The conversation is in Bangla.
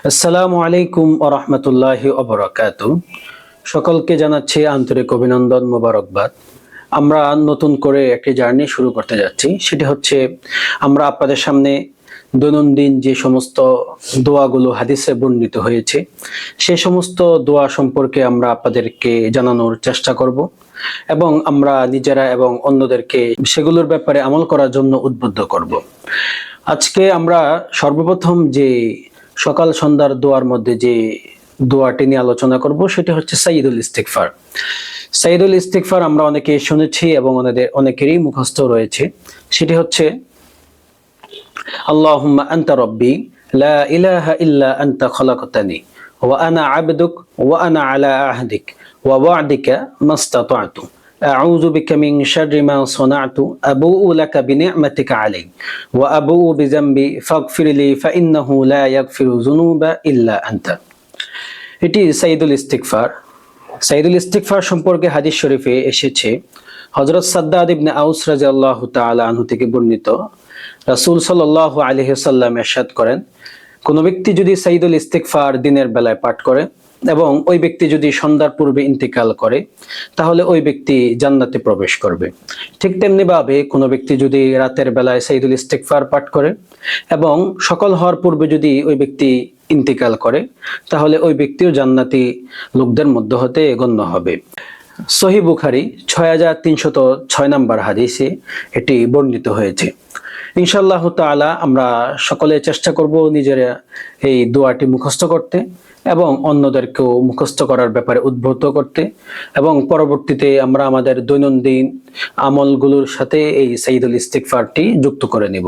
আসসালামু আলাইকুম ওয়া রাহমাতুল্লাহি ওয়া বারাকাতুহু। সকলকে জানাচ্ছি আন্তরিক অভিনন্দন, মোবারকবাদ। আমরা নতুন করে একটি জার্নি শুরু করতে যাচ্ছি। সেটি হচ্ছে আমরা আপনাদের সামনে দৈনন্দিন যে সমস্ত দোয়াগুলো হাদিসে বর্ণিত হয়েছে সেই সমস্ত দোয়া সম্পর্কে আমরা আপনাদেরকে জানানোর চেষ্টা করব এবং আমরা নিজেরা এবং অন্যদেরকে সেগুলোর ব্যাপারে আমল করার জন্য উদ্বুদ্ধ করব। আজকে আমরা সর্বপ্রথম যে সকাল সন্ধ্যার দোয়ার মধ্যে যে দোয়াটি নিয়ে আলোচনা করব সেটি হচ্ছে সাইয়্যিদুল ইস্তিগফার। সাইয়্যিদুল ইস্তিগফার আমরা অনেকেই শুনেছি এবং অনেকেরই মুখস্থ রয়েছে। সেটি হচ্ছে আল্লাহুম্মা আনতা রাব্বি লা ইলাহা ইল্লা আনতা খালাকতানি ওয়া আনা আবদুক ওয়া আনা আলা আহদিক ওয়া ওয়া'দিকা মাস্তাতা'তু আউযু বিকা মিন শাররি মা সানা'তু আবুউ লাকা বিনি'মাতিকা আলাইহি ওয়া আবুউ বিযামবি ফাগফিরলি ফাইন্নাহু লা ইয়াগফিরু যুনুবা ইল্লা আনতা। এটি সাইয়্যিদুল ইস্তিগফার। সাইয়্যিদুল ইস্তিগফার সম্পর্কে হাদিস শরীফে এসেছে, হযরত সাদ্দাদ ইবনে আউস রাদিয়াল্লাহু তাআলা আনহু থেকে বর্ণিত, রাসূল সাল্লাল্লাহু আলাইহি ওয়াসাল্লাম ইরশাদ করেন, কোন ব্যক্তি যদি সাইয়্যিদুল ইস্তিগফার দিনের বেলায় পাঠ করে এবং ওই ব্যক্তি যদি সন্ধ্যার পূর্বে ইন্তেকাল করে তাহলে ওই ব্যক্তি জান্নাতে প্রবেশ করবে। ঠিক তেমনি ভাবে কোনো ব্যক্তি যদি রাতের বেলায় সাইয়্যিদুল ইস্তিগফার পাঠ করে এবং সকাল হওয়ার পূর্বে যদি ওই ব্যক্তি ইন্তেকাল করে তাহলে ওই ব্যক্তিও জান্নাতি লোকদের মধ্যে হতে গণ্য হবে। সহিহ বুখারী 6306 নম্বর হাদিসে এটি বর্ণিত হয়েছে। ইনশাআল্লাহ তাআলা আমরা সকলে চেষ্টা করব নিজেরা এই দোয়াটি মুখস্থ করতে এবং অন্যদেরকেও মুখস্থ করার ব্যাপারে উদ্বুদ্ধ করতে এবং পরবর্তীতে আমরা আমাদের দৈনন্দিন আমলগুলোর সাথে এই সাইয়্যিদুল ইস্তিগফারটি যুক্ত করে নিব।